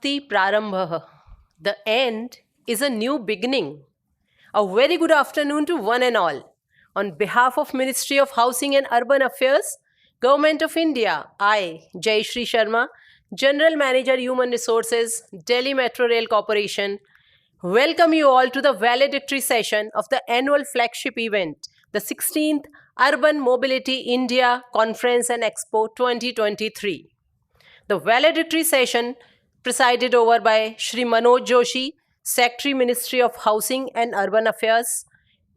nasti prarambha. The end is a new beginning. A very good afternoon to one and all. On behalf of Ministry of Housing and Urban Affairs, Government of India, I, Jayashree Sharma, General Manager Human Resources, Delhi Metro Rail Corporation, welcome you all to the valedictory session of the annual flagship event, the 16th Urban Mobility India Conference and Expo 2023. The valedictory session presided over by Shri Manoj Joshi, Secretary Ministry of Housing and Urban Affairs,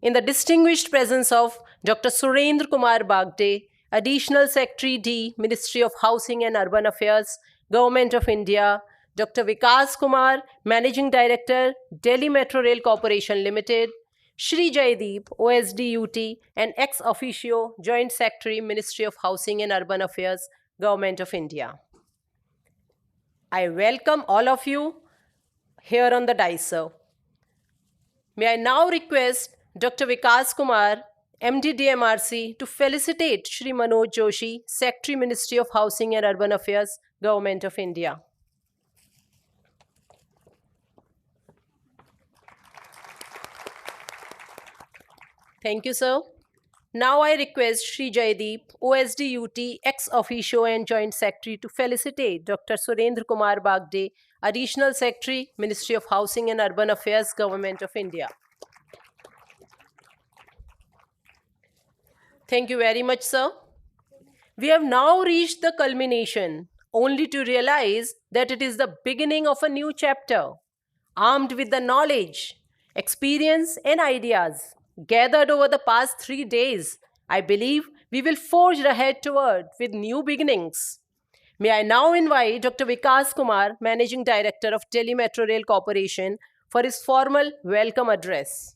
in the distinguished presence of Dr. Surendra Kumar Bagde, Additional Secretary D, Ministry of Housing and Urban Affairs, Government of India, Dr. Vikas Kumar, Managing Director, Delhi Metro Rail Corporation Limited, Shri Jaideep, OSDUT, and ex officio Joint Secretary, Ministry of Housing and Urban Affairs, Government of India. I welcome all of you here on the dais, sir. May I now request Dr. Vikas Kumar, MD DMRC, to felicitate Shri Manoj Joshi, Secretary Ministry of Housing and Urban Affairs, Government of India. Thank you, sir. Now I request Shri Jaideep, OSDUT, ex officio and Joint Secretary, to felicitate Dr. Surendra Kumar Bagde, Additional Secretary, Ministry of Housing and Urban Affairs, Government of India. Thank you very much, sir. We have now reached the culmination, only to realize that it is the beginning of a new chapter. Armed with the knowledge, experience, and ideas gathered over the past 3 days, I believe we will forge ahead toward with new beginnings. May I now invite Dr. Vikas Kumar, Managing Director of Delhi Metro Rail Corporation, for his formal welcome address.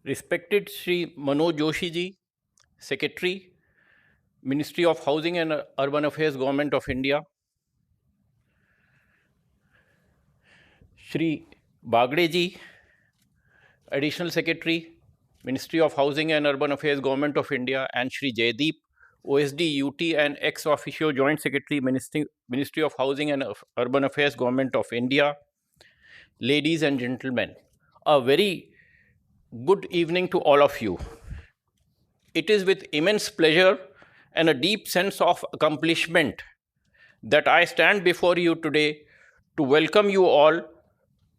Respected Shri Manoj Joshi ji, Secretary, Ministry of Housing and Urban Affairs, Government of India, Shri Bagde ji, Additional Secretary, Ministry of Housing and Urban Affairs, Government of India, and Shri Jaideep, OSD UT and ex officio Joint Secretary, Ministry of Housing and Urban Affairs, Government of India, ladies and gentlemen, a very good evening to all of you. It is with immense pleasure and a deep sense of accomplishment that I stand before you today to welcome you all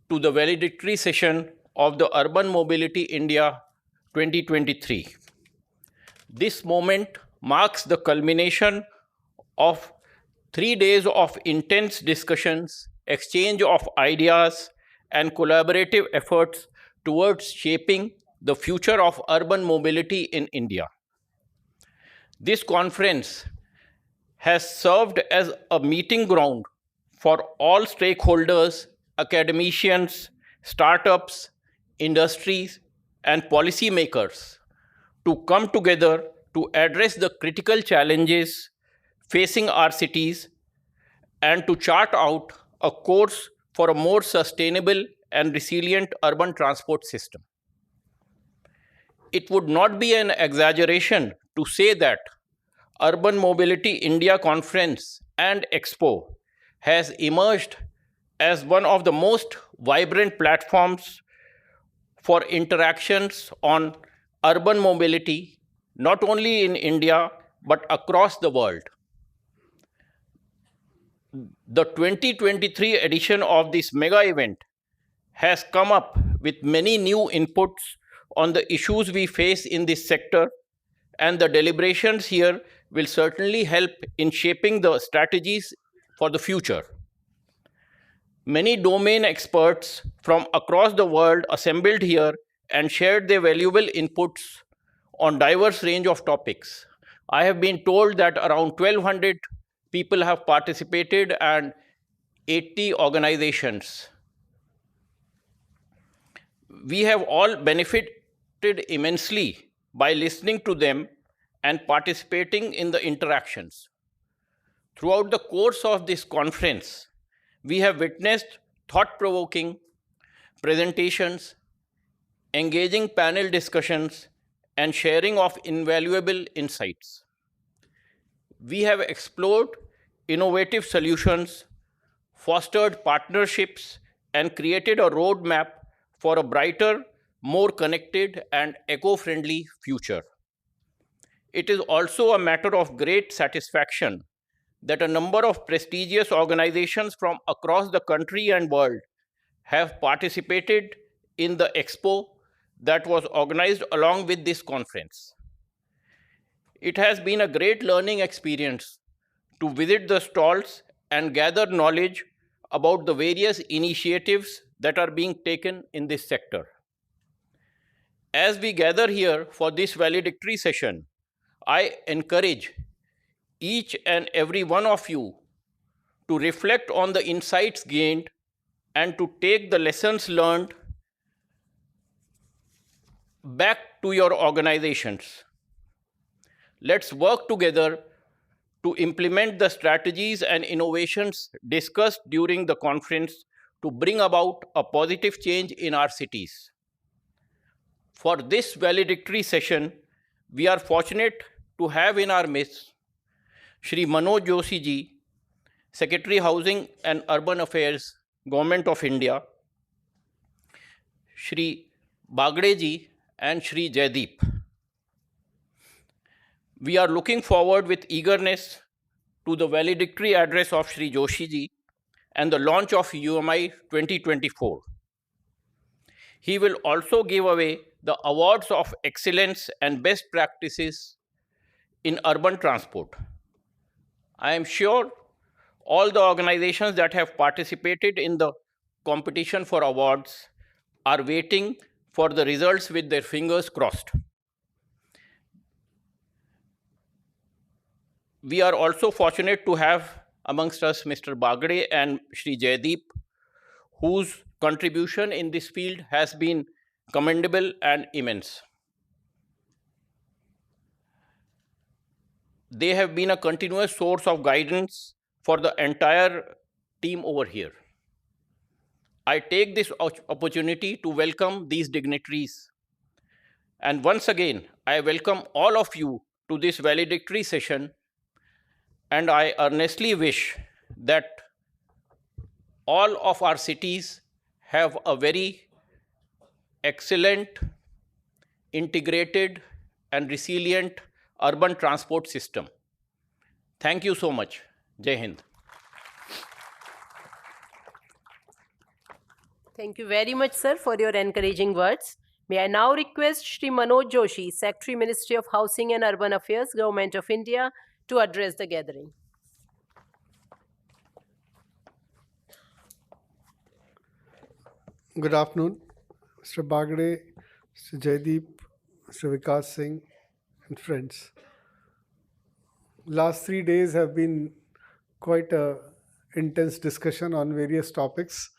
to the valedictory session of the Urban Mobility India 2023. This moment marks the culmination of 3 days of intense discussions, exchange of ideas, and collaborative efforts towards shaping the future of urban mobility in India. This conference has served as a meeting ground for all stakeholders, academicians, startups, industries, and policymakers to come together to address the critical challenges facing our cities and to chart out a course for a more sustainable and resilient urban transport system. It would not be an exaggeration to say that Urban Mobility India Conference and Expo has emerged as one of the most vibrant platforms for interactions on urban mobility, not only in India, but across the world. The 2023 edition of this mega event has come up with many new inputs on the issues we face in this sector, and the deliberations here will certainly help in shaping the strategies for the future. Many domain experts from across the world assembled here and shared their valuable inputs on diverse range of topics. I have been told that around 1,200 people have participated and 80 organizations. We have all benefited immensely by listening to them and participating in the interactions. Throughout the course of this conference, we have witnessed thought-provoking presentations, engaging panel discussions, and sharing of invaluable insights. We have explored innovative solutions, fostered partnerships, and created a roadmap for a brighter, more connected, and eco-friendly future. It is also a matter of great satisfaction that a number of prestigious organizations from across the country and world have participated in the expo that was organized along with this conference. It has been a great learning experience to visit the stalls and gather knowledge about the various initiatives that are being taken in this sector. As we gather here for this valedictory session, I encourage each and every one of you to reflect on the insights gained and to take the lessons learned back to your organizations. Let's work together to implement the strategies and innovations discussed during the conference to bring about a positive change in our cities. For this valedictory session, we are fortunate to have in our midst Shri Manoj Joshi ji, Secretary Housing and Urban Affairs, Government of India, Shri Bagde ji and Shri Jaideep. We are looking forward with eagerness to the valedictory address of Shri Joshi ji and the launch of UMI 2024. He will also give away the awards of excellence and best practices in urban transport. I am sure all the organizations that have participated in the competition for awards are waiting for the results with their fingers crossed. We are also fortunate to have amongst us Mr. Bagde and Shri Jaideep, whose contribution in this field has been commendable and immense. They have been a continuous source of guidance for the entire team over here. I take this opportunity to welcome these dignitaries. And once again, I welcome all of you to this valedictory session, and I earnestly wish that all of our cities have a very excellent, integrated, and resilient urban transport system. Thank you so much. Jai Hind. Thank you very much, sir, for your encouraging words. May I now request Shri Manoj Joshi, Secretary, Ministry of Housing and Urban Affairs, Government of India, to address the gathering. Good afternoon, Mr. Bagde, Mr. Jaideep, Mr. Vikas Singh, and friends. Last 3 days have been quite an intense discussion on various topics.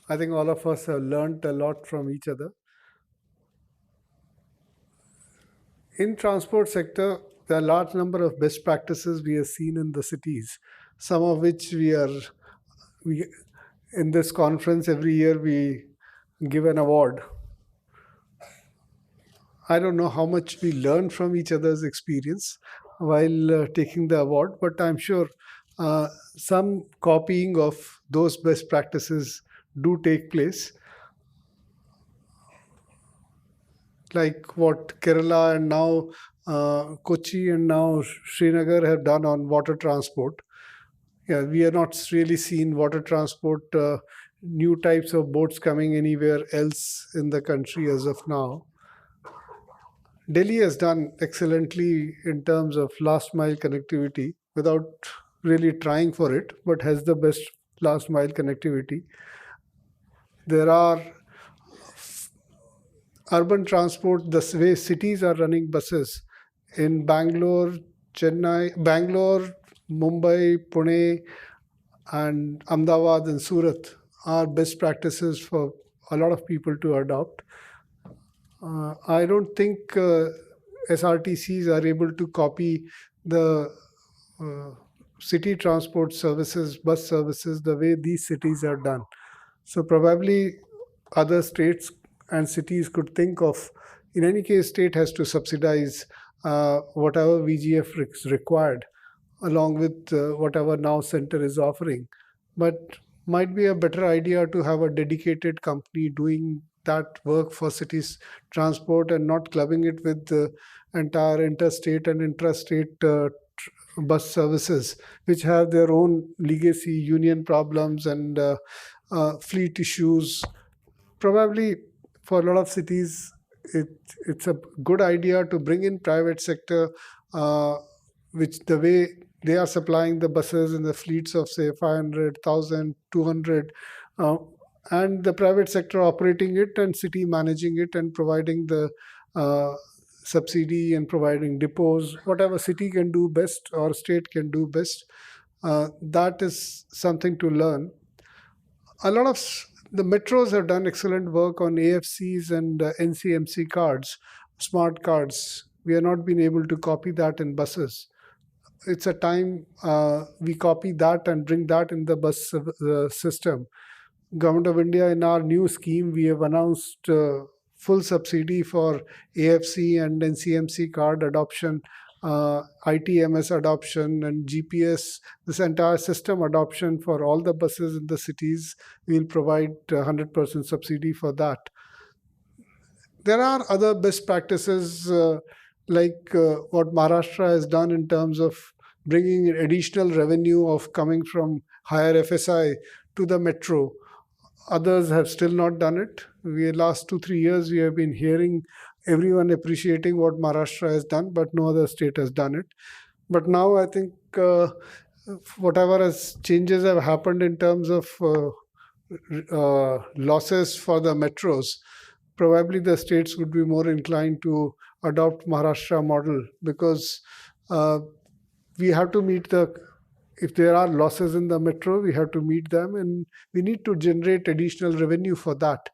I think all of us have learned a lot from each other. In transport sector, there are a large number of best practices we have seen in the cities, some of which we in this conference every year we give an award. I don't know how much we learn from each other's experience while taking the award, but I'm sure some copying of those best practices do take place. Like what Kerala and now Kochi and now Srinagar have done on water transport. Yeah, we have not really seen water transport, new types of boats coming anywhere else in the country as of now. Delhi has done excellently in terms of last mile connectivity without really trying for it, but has the best last mile connectivity. There are urban transport, the way cities are running buses in Bangalore, Mumbai, Pune, and Ahmedabad and Surat are best practices for a lot of people to adopt. I don't think SRTCs are able to copy the city transport services, bus services, the way these cities are done. So probably other states and cities could think of, in any case, state has to subsidize whatever VGF is required, along with whatever now center is offering. But might be a better idea to have a dedicated company doing that work for cities transport and not clubbing it with the entire interstate and intrastate bus services, which have their own legacy, union problems, and fleet issues. Probably for a lot of cities, it's a good idea to bring in private sector, which the way they are supplying the buses in the fleets of say 500, 1,000, 200, and the private sector operating it and city managing it and providing the subsidy and providing depots, whatever city can do best or state can do best. That is something to learn. A lot of the metros have done excellent work on AFCs and NCMC cards, smart cards. We have not been able to copy that in buses. It's a time we copy that and bring that in the bus system. Government of India, in our new scheme, we have announced full subsidy for AFC and NCMC card adoption, ITMS adoption, and GPS, this entire system adoption for all the buses in the cities. We'll provide 100% subsidy for that. There are other best practices like what Maharashtra has done in terms of bringing additional revenue of coming from higher FSI to the metro. Others have still not done it. Last 2-3 years, we have been hearing everyone appreciating what Maharashtra has done, but no other state has done it. But now I think whatever changes have happened in terms of losses for the metros, probably the states would be more inclined to adopt Maharashtra model, because we have to meet if there are losses in the metro, we have to meet them, and we need to generate additional revenue for that.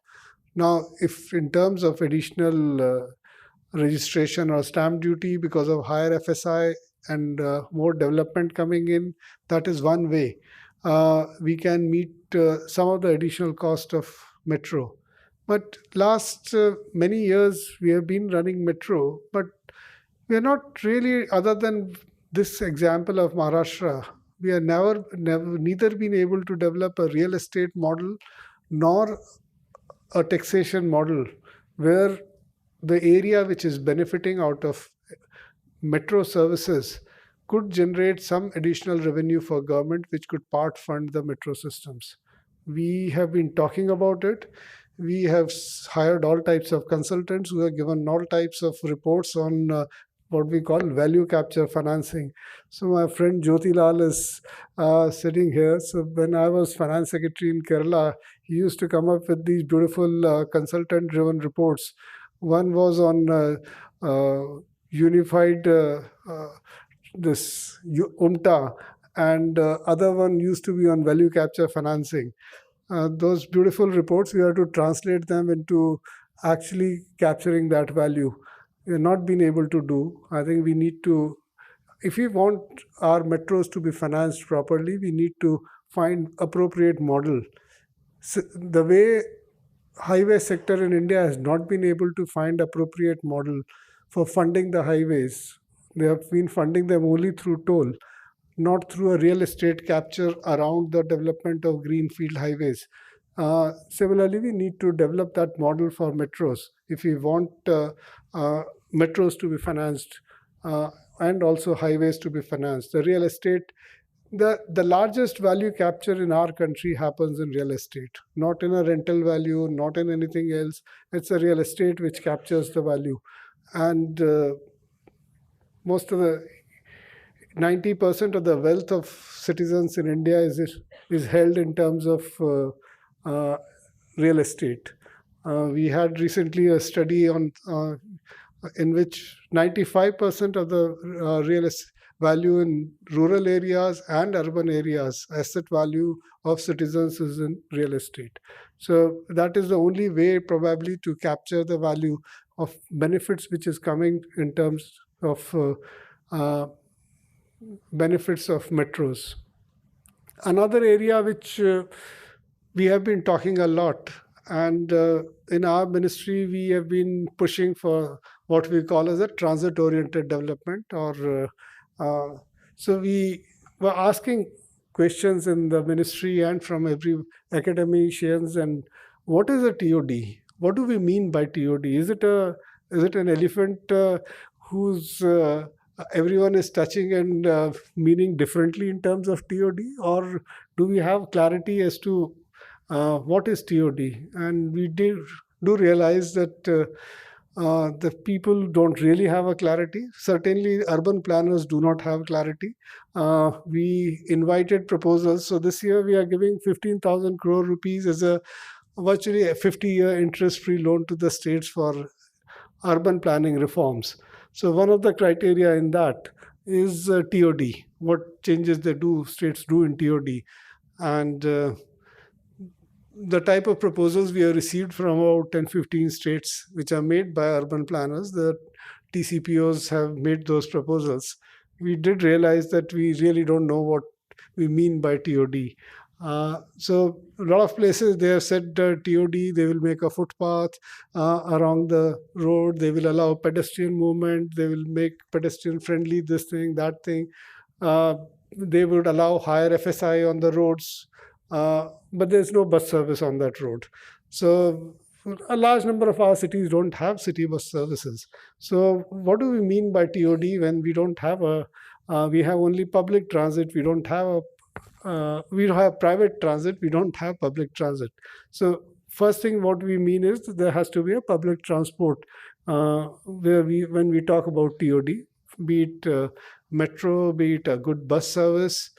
Now, if in terms of additional registration or stamp duty because of higher FSI and more development coming in, that is one way we can meet some of the additional cost of metro. But last many years, we have been running metro, but we are not really, other than this example of Maharashtra, we have neither been able to develop a real estate model nor a taxation model where the area which is benefiting out of metro services could generate some additional revenue for government, which could part fund the metro systems. We have been talking about it. We have hired all types of consultants who have given all types of reports on what we call value capture financing. So my friend Jyoti Lal is sitting here. So when I was finance secretary in Kerala, he used to come up with these beautiful consultant-driven reports. One was on unified this UMTA, and other one used to be on value capture financing. Those beautiful reports, we have to translate them into actually capturing that value. We have not been able to do. I think we need to, if we want our metros to be financed properly, we need to find appropriate model. So the way highway sector in India has not been able to find appropriate model for funding the highways. They have been funding them only through toll, not through a real estate capture around the development of greenfield highways. Similarly, we need to develop that model for metros if we want metros to be financed and also highways to be financed. The real estate, the largest value capture in our country happens in real estate, not in a rental value, not in anything else. It's a real estate which captures the value. And most of the 90% of the wealth of citizens in India is held in terms of real estate. We had recently a study on in which 95% of the real estate value in rural areas and urban areas, asset value of citizens is in real estate. So that is the only way probably to capture the value. of benefits which is coming in terms of benefits of metros. Another area which we have been talking a lot, and in our ministry we have been pushing for what we call as a transit-oriented development, or so we were asking questions in the ministry and from every academicians, and what is a TOD? What do we mean by TOD? Is it an elephant whose everyone is touching and meaning differently in terms of TOD, or do we have clarity as to what is TOD? And we do realize that the people don't really have a clarity. Certainly, urban planners do not have clarity. We invited proposals. So this year we are giving 15,000 crore rupees as a virtually a 50-year interest-free loan to the states for urban planning reforms. So one of the criteria in that is TOD, what changes states do in TOD. And the type of proposals we have received from about 10-15 states which are made by urban planners, the TCPOs have made those proposals. We did realize that we really don't know what we mean by TOD. So a lot of places they have said TOD, they will make a footpath around the road, they will allow pedestrian movement, they will make pedestrian friendly this thing, that thing. They would allow higher FSI on the roads, but there's no bus service on that road. So a large number of our cities don't have city bus services. So what do we mean by TOD when we don't have we have only public transit, we don't have private transit, we don't have public transit. So first thing what we mean is there has to be a public transport when we talk about TOD, be it metro, be it a good bus service,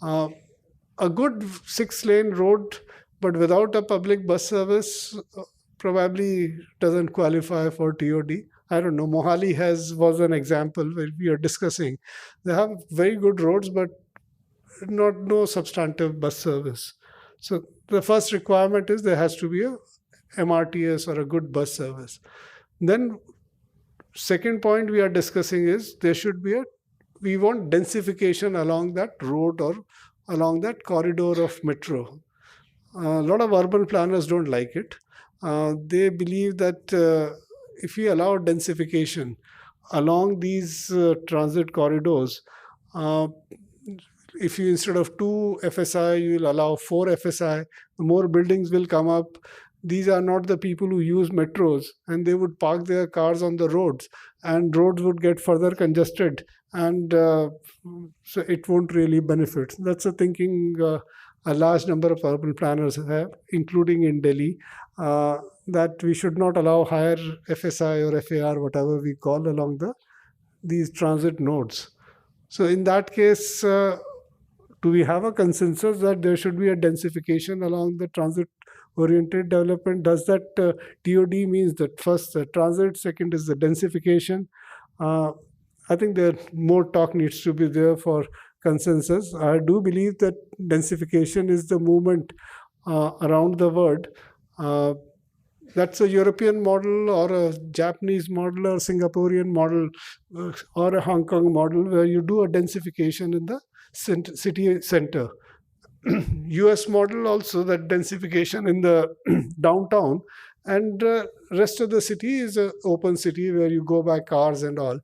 a good 6-lane road, but without a public bus service probably doesn't qualify for TOD. I don't know, Mohali was an example where we are discussing. They have very good roads, but no substantive bus service. So the first requirement is there has to be a MRTS or a good bus service. Then second point we are discussing is we want densification along that road or along that corridor of metro. A lot of urban planners don't like it. They believe that if we allow densification along these transit corridors, if you instead of 2 FSI, you will allow 4 FSI, more buildings will come up. These are not the people who use metros, and they would park their cars on the roads, and roads would get further congested, and so it won't really benefit. That's a thinking a large number of urban planners have, including in Delhi, that we should not allow higher FSI or FAR, whatever we call, along these transit nodes. So in that case, do we have a consensus that there should be a densification along the transit-oriented development? Does that TOD means that first the transit, second is the densification? I think more talk needs to be there for consensus. I do believe that densification is the movement around the world. That's a European model or a Japanese model or Singaporean model or a Hong Kong model where you do a densification in the city center. US model also, that densification in the downtown, and rest of the city is an open city where you go by cars and all.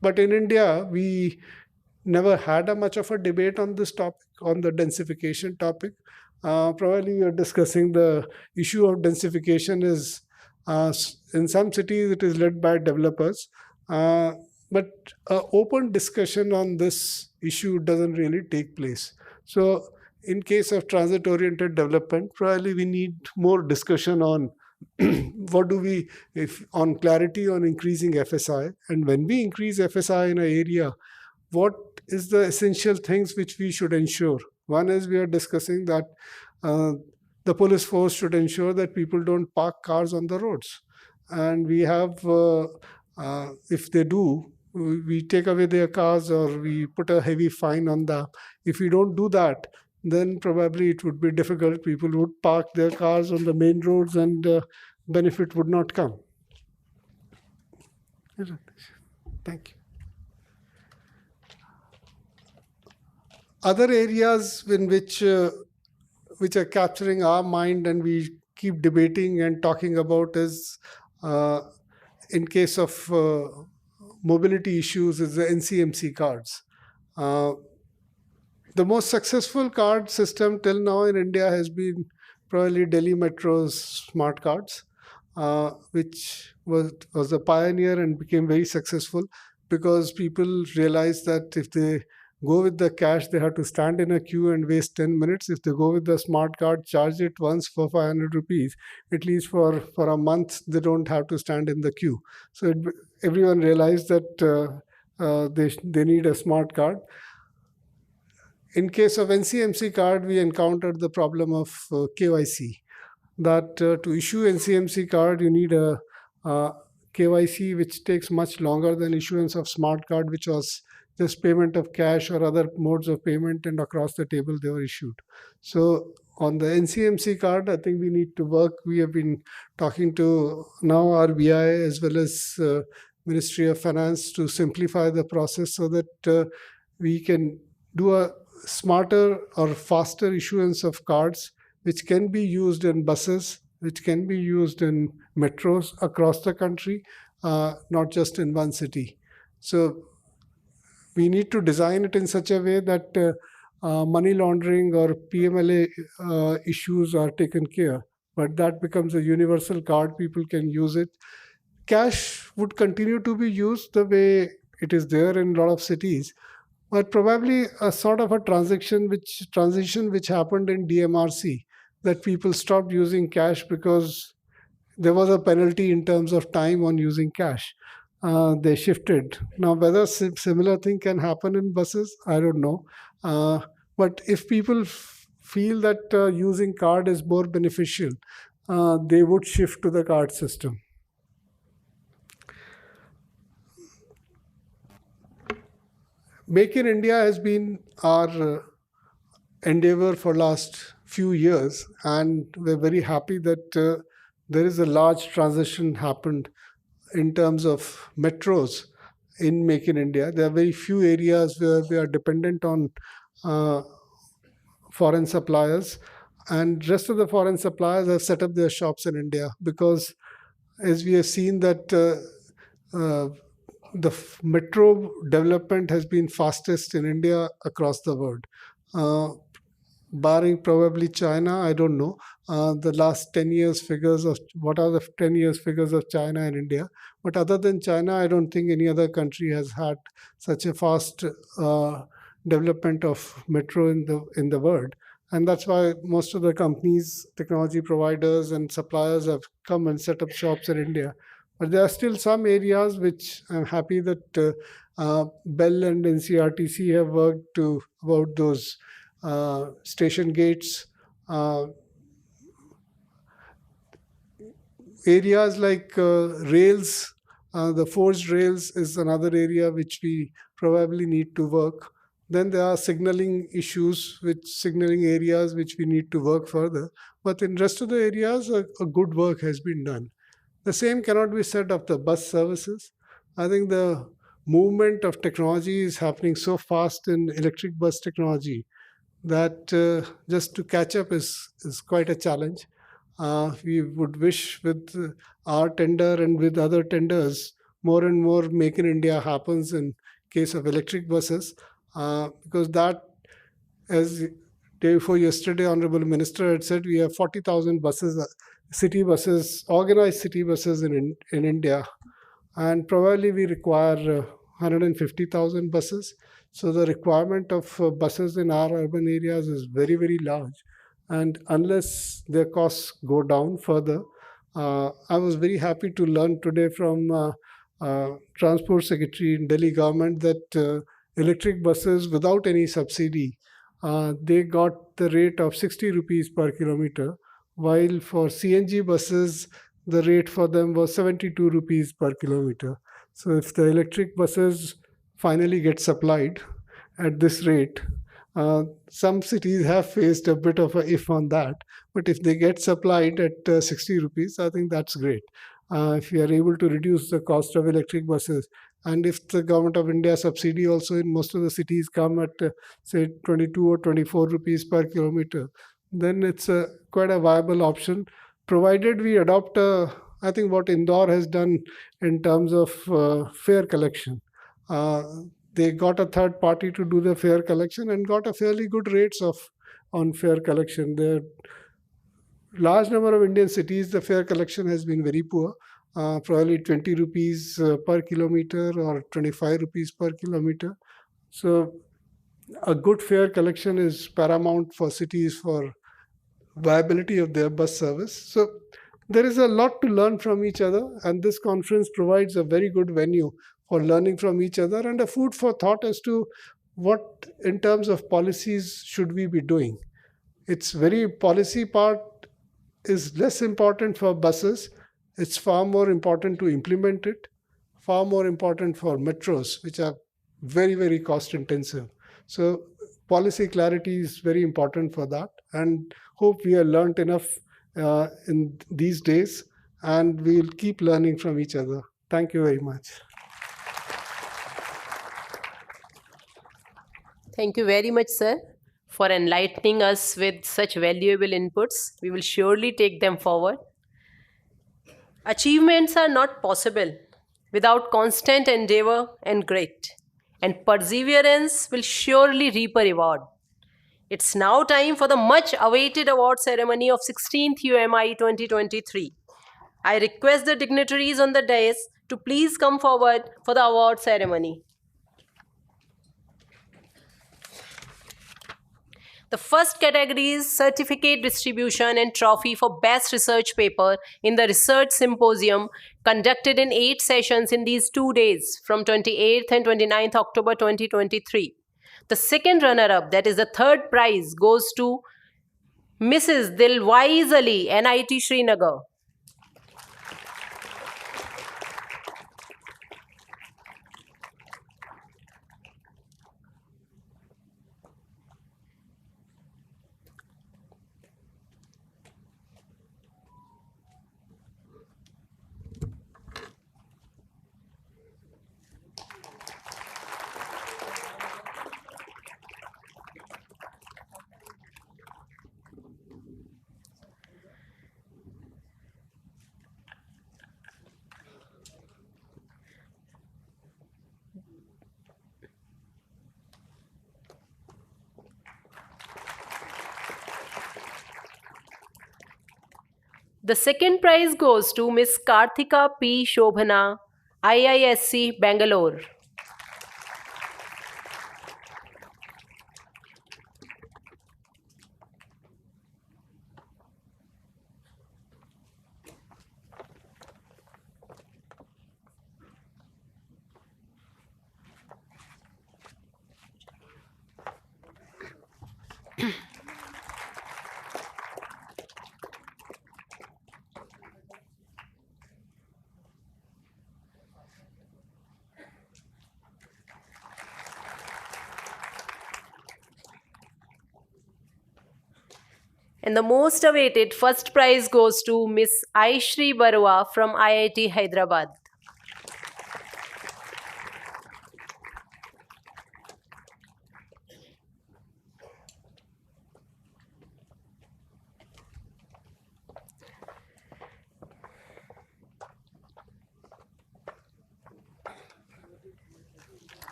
But in India, we never had much of a debate on this topic, on the densification topic. Probably we are discussing the issue of densification is in some cities it is led by developers, but open discussion on this issue doesn't really take place. So in case of transit-oriented development, probably we need more discussion on on clarity on increasing FSI, and when we increase FSI in an area, what is the essential things which we should ensure? One is we are discussing that the police force should ensure that people don't park cars on the roads. And we have, if they do, we take away their cars or we put a heavy fine on them. If we don't do that, then probably it would be difficult. People would park their cars on the main roads and benefit would not come. Thank you. Other areas in which are capturing our mind and we keep debating and talking about is, in case of mobility issues, is the NCMC cards. The most successful card system till now in India has been probably Delhi Metro's smart cards, which was a pioneer and became very successful because people realized that if they go with the cash, they have to stand in a queue and waste 10 minutes. If they go with the smart card, charge it once for 500 rupees, at least for a month, they don't have to stand in the queue. So everyone realized that they need a smart card. In case of NCMC card, we encountered the problem of KYC. That to issue NCMC card, you need a KYC, which takes much longer than issuance of smart card, which was just payment of cash or other modes of payment, and across the table they were issued. So on the NCMC card, I think we need to work. We have been talking to now RBI as well as Ministry of Finance to simplify the process so that we can do a smarter or faster issuance of cards, which can be used in buses, which can be used in metros across the country, not just in one city. So we need to design it in such a way that money laundering or PMLA issues are taken care. But that becomes a universal card. People can use it. Cash would continue to be used the way it is there in a lot of cities. But probably a sort of a transition which happened in DMRC, that people stopped using cash because there was a penalty in terms of time on using cash. They shifted. Now, whether similar thing can happen in buses, I don't know. But if people feel that using card is more beneficial, they would shift to the card system. Make in India has been our endeavor for last few years, and we're very happy that there is a large transition happened in terms of metros in Make in India. There are very few areas where we are dependent on foreign suppliers, and rest of the foreign suppliers have set up their shops in India because, as we have seen, that the metro development has been fastest in India across the world. Barring probably China, I don't know the last 10 years figures of what are the 10 years figures of China and India. But other than China, I don't think any other country has had such a fast development of metro in the world. And that's why most of the companies, technology providers and suppliers have come and set up shops in India. But there are still some areas which I'm happy that Bell and NCRTC have worked about those station gates. Areas like rails, the forged rails is another area which we probably need to work. Then there are signaling issues, signaling areas which we need to work further. But in rest of the areas, a good work has been done. The same cannot be said of the bus services. I think the movement of technology is happening so fast in electric bus technology that just to catch up is quite a challenge. We would wish with our tender and with other tenders, more and more Make in India happens in case of electric buses, because that, as day before yesterday, Honorable Minister had said, we have 40,000 buses, city buses, organized city buses in India, and probably we require 150,000 buses. So the requirement of buses in our urban areas is very, very large. And unless their costs go down further, I was very happy to learn today from Transport Secretary in Delhi government that electric buses without any subsidy, they got the rate of 60 rupees per kilometer, while for CNG buses, the rate for them was 72 rupees per kilometer. So if the electric buses finally get supplied at this rate, Some cities have faced a bit of a if on that, but if they get supplied at 60 rupees, I think that's great. If we are able to reduce the cost of electric buses, and if the government of India subsidy also in most of the cities come at say 22 or 24 rupees per kilometer, then it's quite a viable option, provided we adopt I think what Indore has done in terms of fare collection. Uh, they got a third party to do the fare collection and got a fairly good rates of on fare collection. The large number of Indian cities, the fare collection has been very poor. Probably 20 rupees per kilometer or 25 rupees per kilometer. So a good fare collection is paramount for cities for viability of their bus service. So there is a lot to learn from each other, and this conference provides a very good venue for learning from each other and a food for thought as to what, in terms of policies, should we be doing. Its very policy part is less important for buses. It's far more important to implement it, far more important for metros, which are very, very cost intensive. So policy clarity is very important for that, and hope we have learned enough in these days, and we'll keep learning from each other. Thank you very much. Thank you very much, sir, for enlightening us with such valuable inputs. We will surely take them forward. Achievements are not possible without constant endeavor and grit, and perseverance will surely reap a reward. It's now time for the much awaited award ceremony of 16th UMI 2023. I request the dignitaries on the dais to please come forward for the award ceremony. The first category is certificate distribution and trophy for best research paper in the research symposium conducted in 8 sessions in these 2 days from 28th and 29th October 2023. The second runner-up, that is the third prize, goes to Mrs. Dilwaiz Ali, NIT Srinagar. The second prize goes to Miss Karthika P. Shobhana, IISC, Bangalore. And the most awaited first prize goes to Miss Aishri Barua from IIT Hyderabad.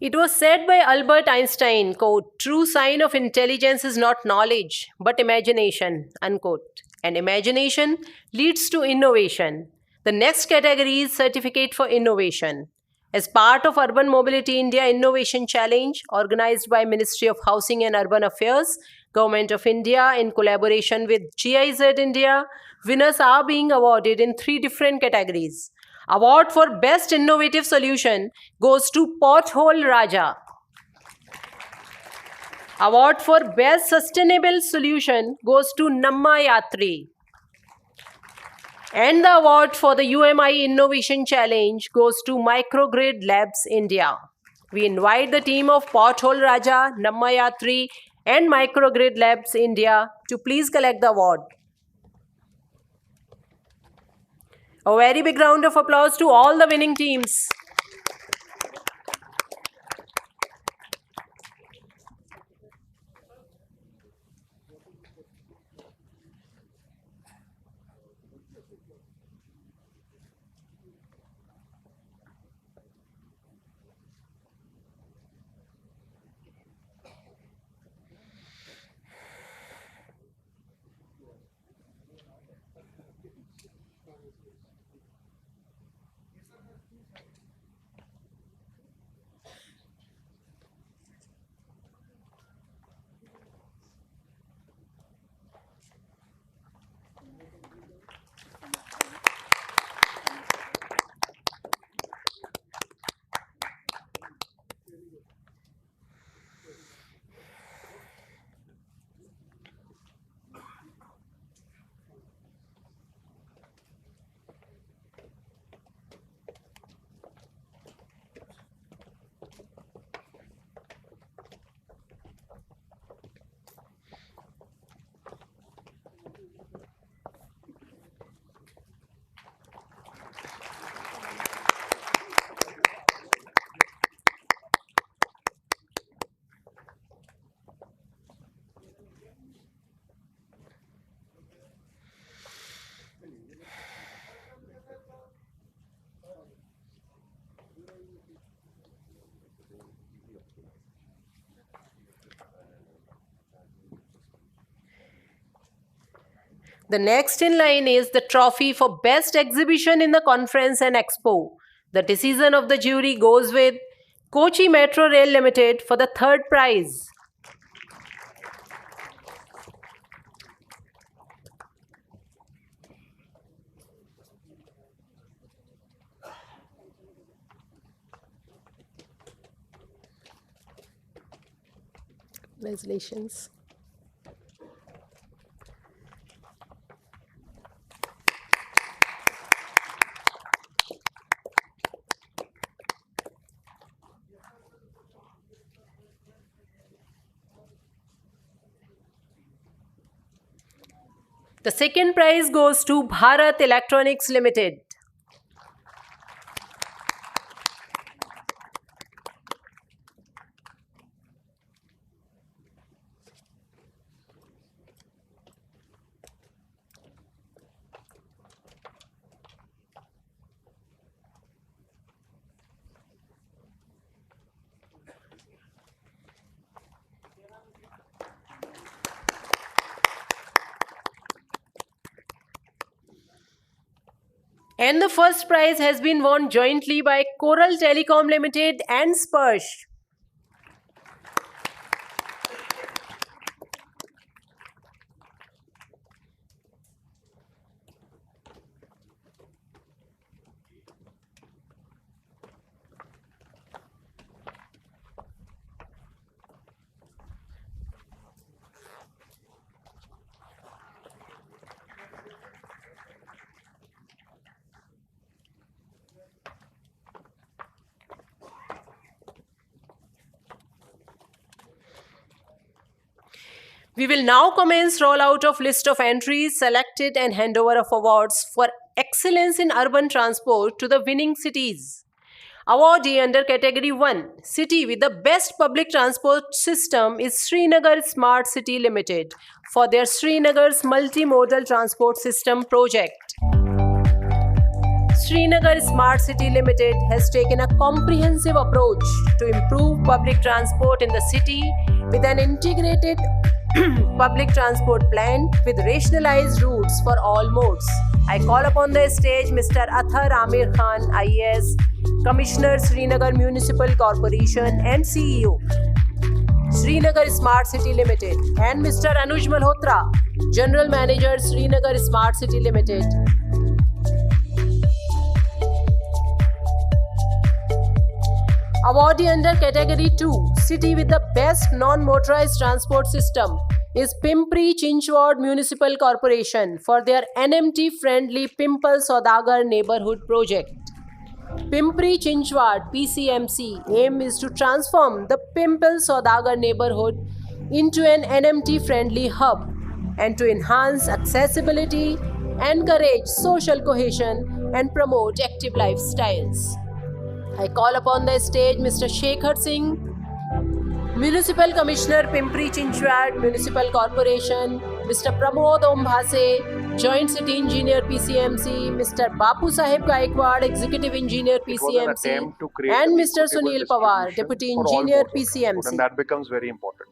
It was said by Albert Einstein, quote, "True sign of intelligence is not knowledge, but imagination," unquote. And imagination leads to innovation. The next category is Certificate for Innovation. As part of Urban Mobility India Innovation Challenge, organized by Ministry of Housing and Urban Affairs, Government of India in collaboration with GIZ India, winners are being awarded in 3 different categories. Award for Best Innovative Solution goes to Pothole Raja. Award for Best Sustainable Solution goes to Namma Yatri. And the award for the UMI Innovation Challenge goes to Microgrid Labs India. We invite the team of Pothole Raja, Namma Yatri and Microgrid Labs India to please collect the award. A very big round of applause to all the winning teams. The next in line is the trophy for Best Exhibition in the Conference and Expo. The decision of the jury goes with Kochi Metro Rail Limited for the third prize. Congratulations. The second prize goes to Bharat Electronics Limited. And the first prize has been won jointly by Coral Telecom Limited and Sparsh. We will now commence rollout of list of entries selected and handover of awards for excellence in urban transport to the winning cities. Awardee under category 1, city with the best public transport system is Srinagar Smart City Limited for their Srinagar's multimodal transport system project. Srinagar Smart City Limited has taken a comprehensive approach to improve public transport in the city with an integrated public transport plan with rationalized routes for all modes. I call upon the stage Mr. Athar Amir Khan, IAS, Commissioner, Srinagar Municipal Corporation and CEO, Srinagar Smart City Limited, and Mr. Anuj Malhotra, General Manager, Srinagar Smart City Limited. Awardee under Category 2, City with the Best Non-Motorized Transport System, is Pimpri Chinchwad Municipal Corporation for their NMT-friendly Pimple Saudagar Neighborhood Project. Pimpri Chinchwad PCMC aim is to transform the Pimple Saudagar neighborhood into an NMT-friendly hub and to enhance accessibility, encourage social cohesion, and promote active lifestyles. I call upon the stage Mr. Shekhar Singh, Municipal Commissioner, Pimpri Chinchwad Municipal Corporation, Mr. Pramod Ombhase, Joint City Engineer PCMC, Mr. Bapu Sahib Gaikwad, Executive Engineer PCMC, and Mr. Sunil Pawar, Deputy Engineer PCMC. And that becomes very important.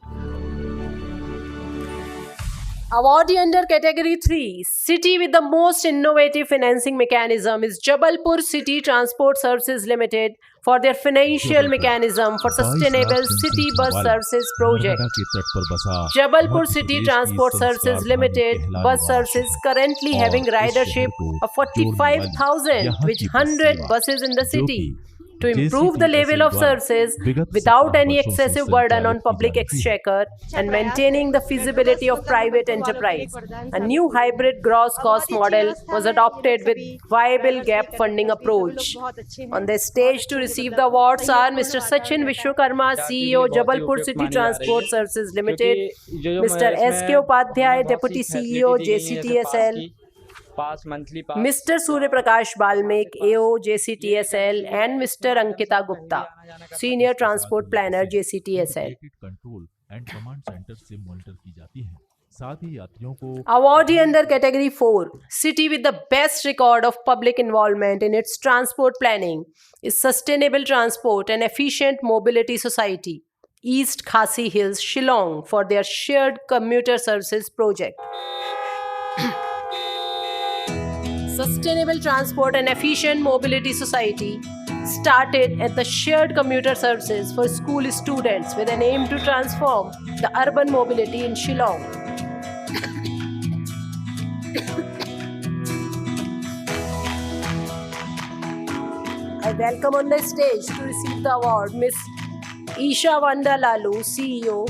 Awardee under Category 3, City with the most innovative financing mechanism is Jabalpur City Transport Services Limited for their financial mechanism for sustainable city bus services project. Jabalpur City Transport Services Limited bus services currently having ridership of 45,000 with 100 buses in the city. To improve the level of services without any excessive burden on public exchequer and maintaining the feasibility of private enterprise, a new hybrid gross cost model was adopted with viable gap funding approach. On the stage to receive the awards are Mr. Sachin Vishwakarma, CEO, Jabalpur City Transport Services Limited, Mr. S.K. Upadhyay, Deputy CEO, JCTSL, Mr. Surya Prakash Balmik, AO, JCTSL, and Mr. Ankita Gupta, Senior Transport Planner, JCTSL. Awardee under Category 4, City with the best record of public involvement in its transport planning is Sustainable Transport and Efficient Mobility Society, East Khasi Hills, Shillong, for their shared commuter services project. Sustainable Transport and Efficient Mobility Society started at the shared commuter services for school students with an aim to transform the urban mobility in Shillong. I welcome on the stage to receive the award Ms. Isha Vanda Lalu, CEO,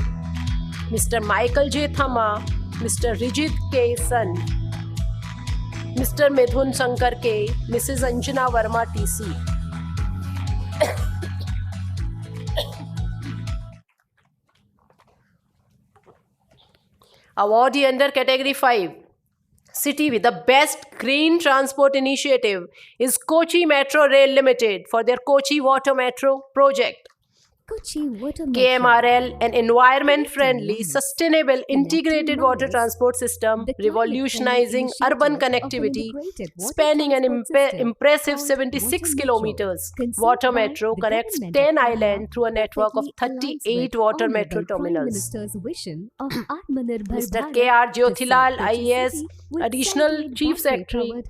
Mr. Michael J. Thama, Mr. Rijit K. Sun, Mr. Mithun Shankar K, Mrs. Anjana Verma TC. Awardee under Category 5, City with the best green transport initiative is Kochi Metro Rail Limited for their Kochi Water Metro project. KMRL, an environment-friendly, sustainable, integrated water transport system revolutionizing urban connectivity, spanning an impressive 76 kilometers. Water Metro connects 10 islands through a network of 38 water metro terminals. Mr. K.R. Jyothilal, IAS, Additional Chief Secretary,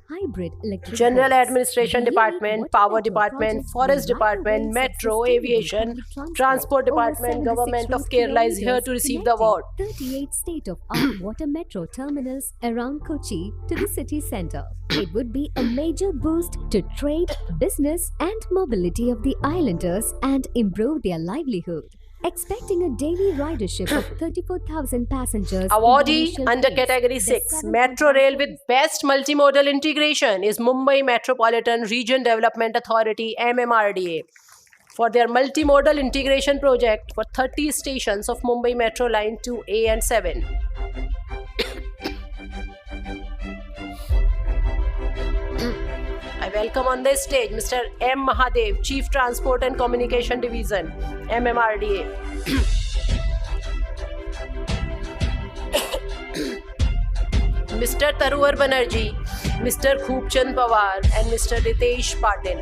General Administration Department, Power Department, Forest Department, Metro, Aviation, Transport Department, Government of Kerala is here to receive the award. 38 state-of-art water metro terminals around Kochi to the city centre. It would be a major boost to trade, business and mobility of the islanders and improve their livelihood. Expecting a daily ridership of 34,000 passengers. Awardee under Category 6, Metro Rail with Best Multimodal Integration is Mumbai Metropolitan Region Development Authority, MMRDA, for their multimodal integration project for 30 stations of Mumbai Metro Line 2A and 7. I welcome on the stage Mr. M. Mahadev, Chief Transport and Communication Division, MMRDA. Mr. Taruvar Banerjee, Mr. Khoopchand Pawar, and Mr. Ritesh Patil.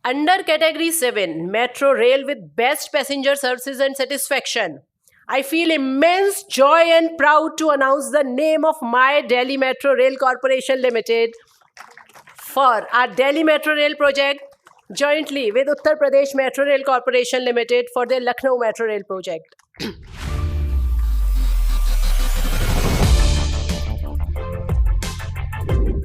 Under category 7, Metro Rail with best passenger services and satisfaction, I feel immense joy and proud to announce the name of my Delhi Metro Rail Corporation Limited for our Delhi Metro Rail project jointly with Uttar Pradesh Metro Rail Corporation Limited for their Lucknow Metro Rail project.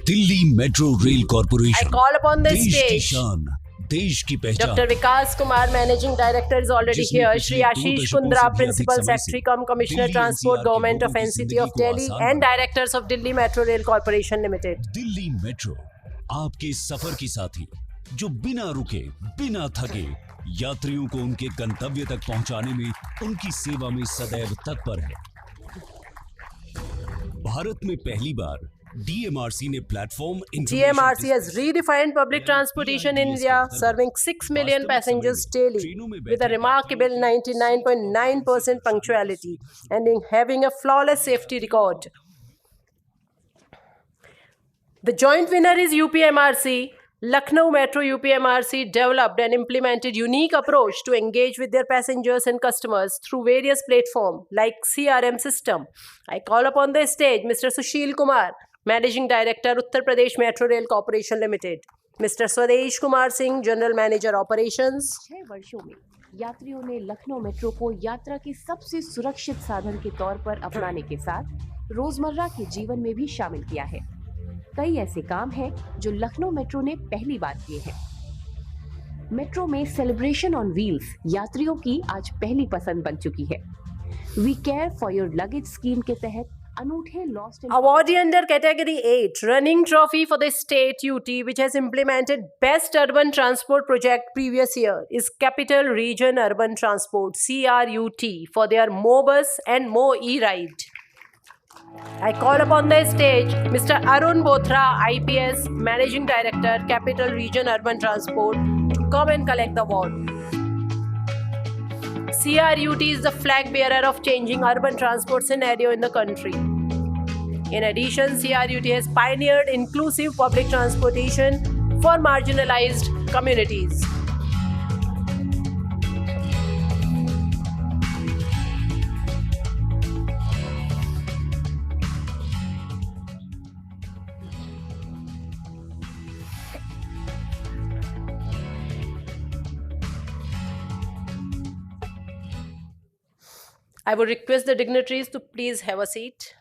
Delhi metro rail I corporation call upon the देश की stage शान, देश की पहचान। Dr. Vikas Kumar, Managing Director, is already जिसमें here. पिछले Shri 2 Ashish दशकों Kundra, से भी Principal अधिक समय Secretary से cum Commissioner Delhi Transport, NCR के Government लोगों of की NCT जिंदगी of को Delhi, आसान and बनाया। Directors of Delhi Metro Rail Corporation Limited. Delhi metro आपके सफर की साथी जो बिना रुके, बिना थके यात्रियों को उनके गंतव्य तक पहुंचाने में उनकी सेवा में सदैव तत्पर है। भारत में पहली बार DMRC ने platform DMRC has redefined public transportation in India, serving 6 million passengers daily with a remarkable 99.9% punctuality and in having a flawless safety record. The joint winner is UPMRC. Lucknow Metro UPMRC developed and implemented unique approach to engage with their passengers and customers through various platforms like CRM system. I call upon the stage Mr. Sushil Kumar, Managing Director, Uttar Pradesh Metro Rail Corporation Limited. Mr. Swadesh Kumar Singh, General Manager Operations. 6 वर्षों में यात्रियों ने Lucknow metro को यात्रा के सबसे सुरक्षित साधन के तौर पर अपनाने के साथ रोजमर्रा के जीवन में भी शामिल किया है। कई ऐसे काम हैं जो लखनऊ मेट्रो ने पहली बार किए हैं। मेट्रो में सेलिब्रेशन ऑन व्हील्स यात्रियों की आज पहली पसंद बन चुकी है। We care for your luggage scheme के तहत अनूठे lost Awardee under category 8, running trophy for the state UT, which has implemented best urban transport project previous year, is Capital Region Urban Transport CRUT for their MoBus and Mo E-Ride. I call upon the stage Mr. Arun Bothra, IPS, Managing Director, Capital Region Urban Transport, to come and collect the award. CRUT is the flag bearer of changing urban transport scenario in the country. In addition, CRUT has pioneered inclusive public transportation for marginalized communities. I would request the dignitaries to please have a seat.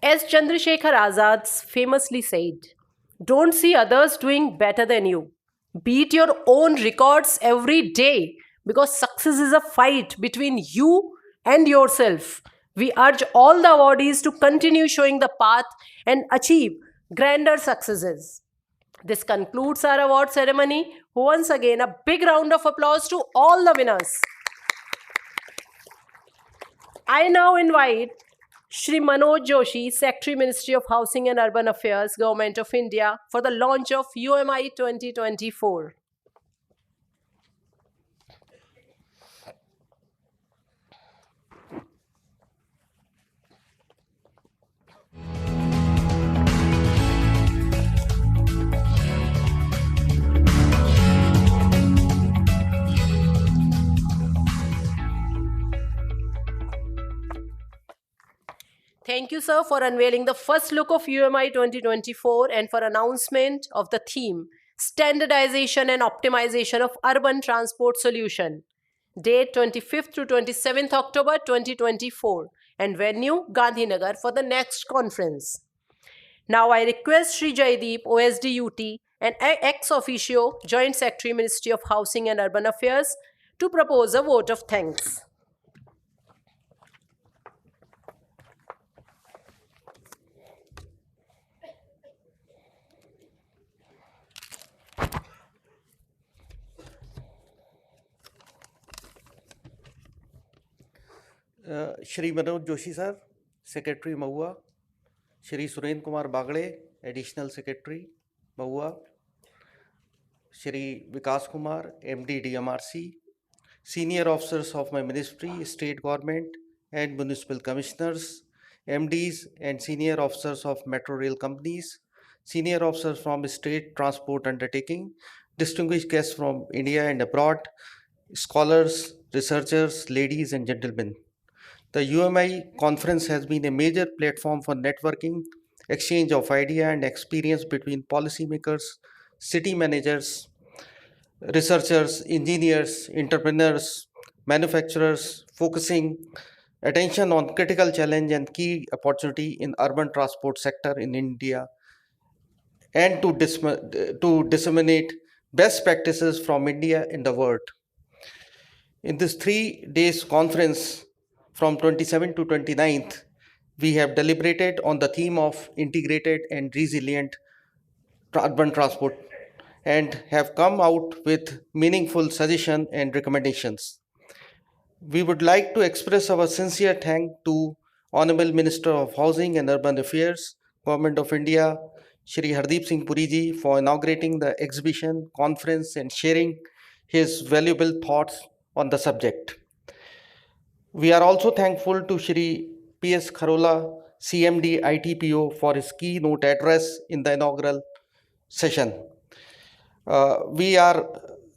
As Chandrasekhar Azad famously said, don't see others doing better than you. Beat your own records every day because success is a fight between you and yourself. We urge all the awardees to continue showing the path and achieve grander successes. This concludes our award ceremony. Once again, a big round of applause to all the winners. I now invite Shri Manoj Joshi, Secretary, Ministry of Housing and Urban Affairs, Government of India, for the launch of UMI 2024. Thank you, sir, for unveiling the first look of UMI 2024 and for announcement of the theme, Standardization and Optimization of Urban Transport Solution. Date 25th to 27th October 2024 and venue Gandhinagar for the next conference. Now I request Shri Jaideep, OSD UT and ex officio Joint Secretary, Ministry of Housing and Urban Affairs, to propose a vote of thanks. Shri Manoj Joshi sir, secretary MoHUA, Shri Surendra Kumar Bagde, additional secretary MoHUA, Shri Vikas Kumar, MD DMRC, senior officers of my ministry, state government and municipal commissioners, MDs and senior officers of metro rail companies, senior officers from state transport undertaking, distinguished guests from India and abroad, scholars, researchers, ladies and gentlemen. The UMI conference has been a major platform for networking, exchange of idea and experience between policymakers, city managers, researchers, engineers, entrepreneurs, manufacturers, focusing attention on critical challenge and key opportunity in urban transport sector in India and to disseminate best practices from India in the world. In this 3 days conference from 27th to 29th, we have deliberated on the theme of integrated and resilient urban transport and have come out with meaningful suggestions and recommendations. We would like to express our sincere thanks to Honorable Minister of Housing and Urban Affairs, Government of India, Shri Hardeep Singh Puri ji, for inaugurating the exhibition, conference and sharing his valuable thoughts on the subject. We are also thankful to Shri P.S. Kharola, CMD ITPO, for his keynote address in the inaugural session. We are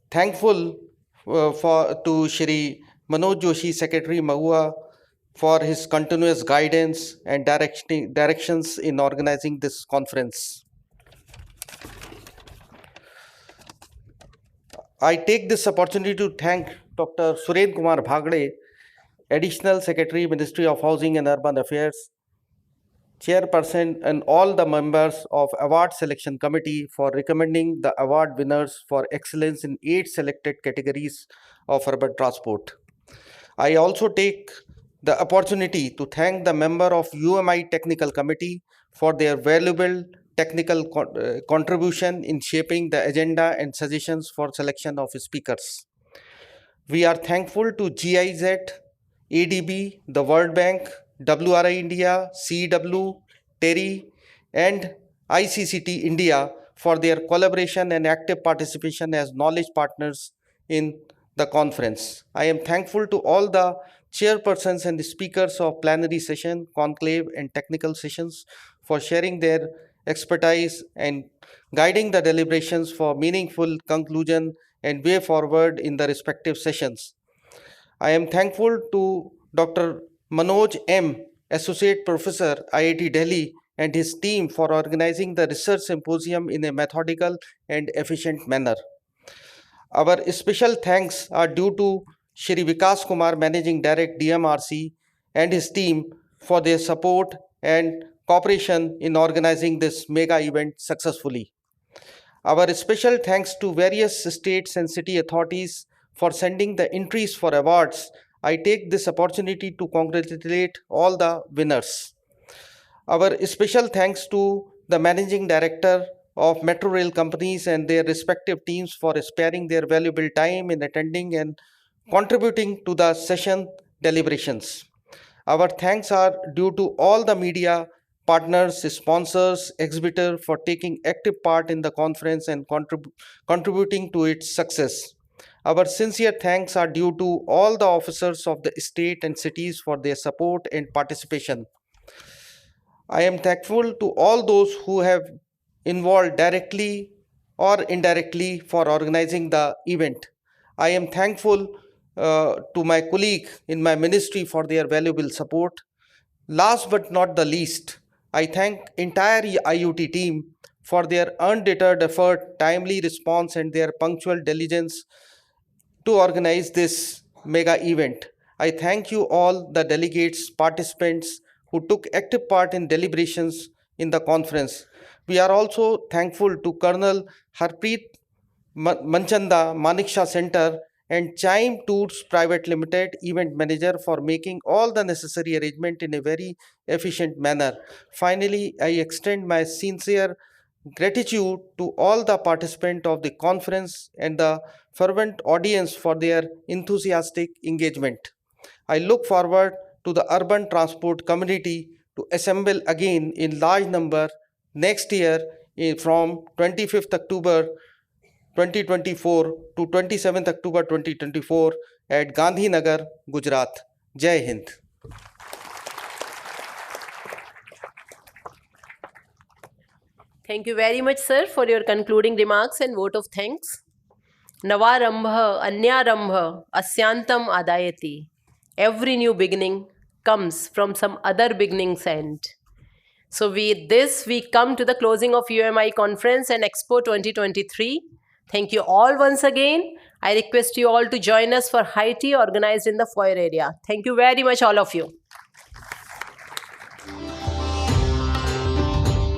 thankful to Shri Manoj Joshi, Secretary Mahua, for his continuous guidance and directions in organizing this conference. I take this opportunity to thank Dr. Suren Kumar Bhagde, Additional Secretary, Ministry of Housing and Urban Affairs, Chairperson, and all the members of Award Selection Committee for recommending the award winners for excellence in 8 selected categories of urban transport. I also take the opportunity to thank the member of UMI Technical Committee for their valuable technical contribution in shaping the agenda and suggestions for selection of speakers. We are thankful to GIZ, ADB, the World Bank, WRI India, CW, TERI, and ICCT India for their collaboration and active participation as knowledge partners in the conference. I am thankful to all the chairpersons and the speakers of plenary session, conclave, and technical sessions for sharing their expertise and guiding the deliberations for meaningful conclusion and way forward in the respective sessions. I am thankful to Dr. Manoj M., Associate Professor, IIT Delhi, and his team for organizing the research symposium in a methodical and efficient manner. Our special thanks are due to Shri Vikas Kumar, Managing Director, DMRC, and his team for their support and cooperation in organizing this mega event successfully. Our special thanks to various states and city authorities for sending the entries for awards. I take this opportunity to congratulate all the winners. Our special thanks to the Managing Director of Metro Rail companies and their respective teams for sparing their valuable time in attending and contributing to the session deliberations. Our thanks are due to all the media partners, sponsors, exhibitors for taking active part in the conference and contributing to its success. Our sincere thanks are due to all the officers of the state and cities for their support and participation. I am thankful to all those who have involved directly or indirectly for organizing the event. I am thankful to my colleague in my ministry for their valuable support. Last but not the least, I thank entire IUT team for their undeterred effort, timely response, and their punctual diligence to organize this mega event. I thank you all, the delegates, participants who took active part in deliberations in the conference. We are also thankful to Colonel Harpreet Manchanda, Maniksha Center, and Chime Tours Private Limited event manager for making all the necessary arrangement in a very efficient manner. Finally, I extend my sincere gratitude to all the participants of the conference and the fervent audience for their enthusiastic engagement. I look forward to the urban transport community to assemble again in large number next year from 25th October 2024 to 27th October 2024 at Gandhinagar, Gujarat. Jai Hind. Thank you very much, sir, for your concluding remarks and vote of thanks. Navarambha, Anyarambha, Asyantam Adayati. Every new beginning comes from some other beginning's end. So with this, we come to the closing of UMI Conference and Expo 2023. Thank you all once again. I request you all to join us for high tea organized in the foyer area. Thank you very much, all of you.